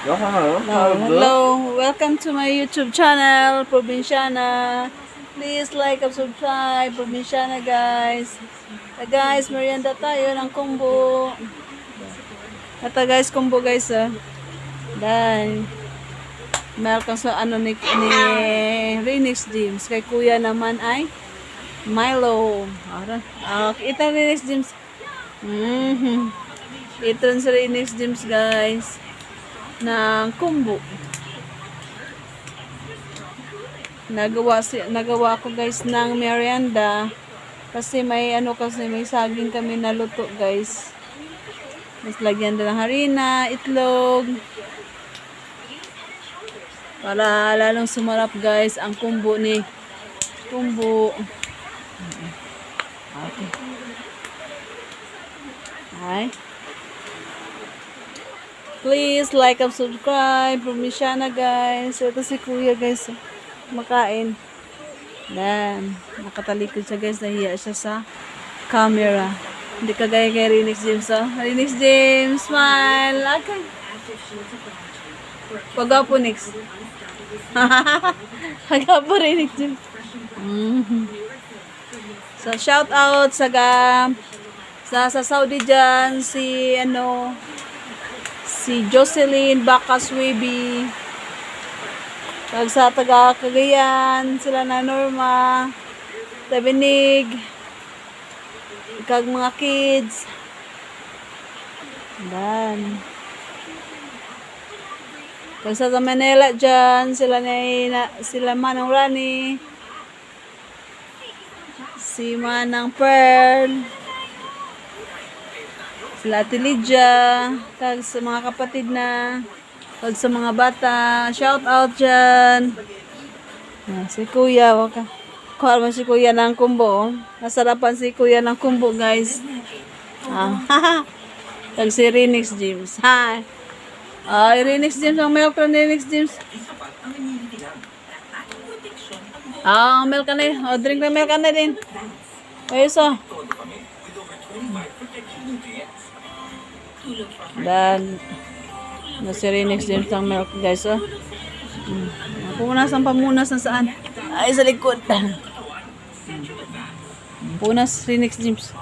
Hello, welcome to my YouTube channel, Probinsyana. Please like and subscribe, Probinsyana guys. Guys, merienda tayo ng combo. Ito guys, combo guys Dan. Welcome sa ni Renix James. Kay kuya naman ay Milo. Ito Renix James. Ito sa Renix James guys. Ng kumbo. Nagawa ko guys ng merienda kasi may may saging kami na luto guys. Mas lagyan din ng harina, itlog. Para lalong sumarap guys ang kumbo ni kumbo. Okay. Hi. Please like and subscribe. Probinsyana guys. Ito si kuya guys. Makain. Dan. Nakatalikod siya guys. Nahiya siya sa camera. Hindi kagaya kay Renix James. Renix James. Smile. Okay. Pagapo Nix. Pagapo Renix James. So shout out sa Saudi dyan. Si Jocelyn Bacaswebi. Pag sa taga Cagayan, sila na Norma, Tabinig, kag mga kids. Dan. Pag sa Manila dyan, sila Manang Rani, si Manang Pearl, sila Ate Lydia, kag sa mga kapatid na, kag sa mga bata, shout out dyan. Si Kuya, kuha mo si Kuya ng kumbo. Nasarapan si Kuya ng kumbo guys. Kag si Renix James. Hi. Renix James, ang milk from Renix James. Milk ka na. Drink na milk ka na din. Ayos Dan si Renix James ang milk guys punas ang pamunas na saan ay sa likod punas Renix James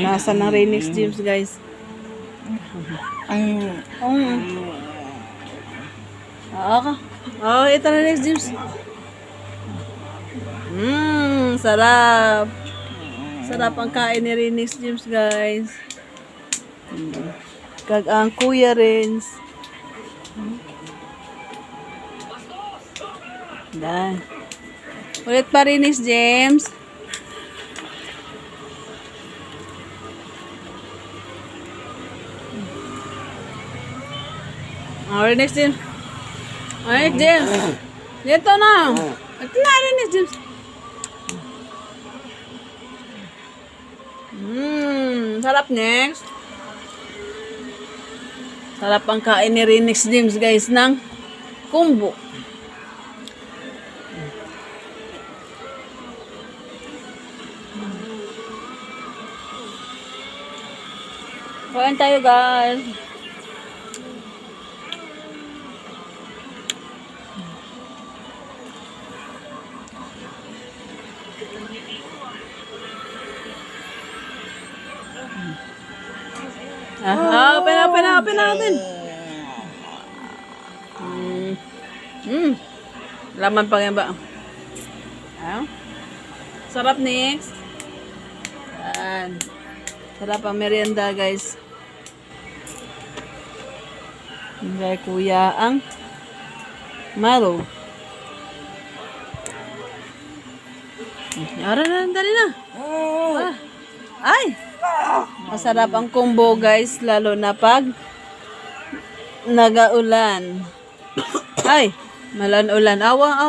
nasa ng Renix James guys ito na Renix James sarap ang kain ni Renix James guys kag ang Kuya Renz. Dan. Ulit pa Renix James. Renix James. Renix James. Dito na. Ito na Renix James. Sarap next. Sarap ang kain ni Renix James guys ng kumbo. Kain tayo guys. Open natin. Laman pa yan ba? Sarap next. Sarap ang merienda guys. Kay Kuya ang Malo. Ara na, dali na. Ay! Masarap ang combo guys, lalo na pag nagaulan. Ay, malan-ulan.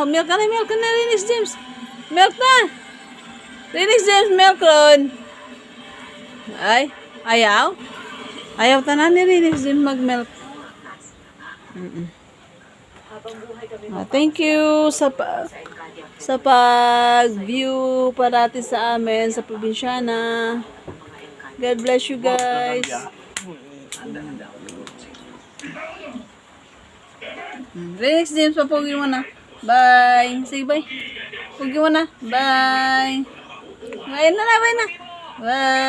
Milk ka na Renix James. Milk na. Renix James, milk ron. Ay, ayaw. Ayaw tanan ni Renix James mag-milk. Thank you sa pag-view parati sa amin sa Probinsyana. God bless you guys. Next James, papugi mo na. Bye. Sige, bye. Pugi mo na. Bye. Bye na. Bye na. Bye.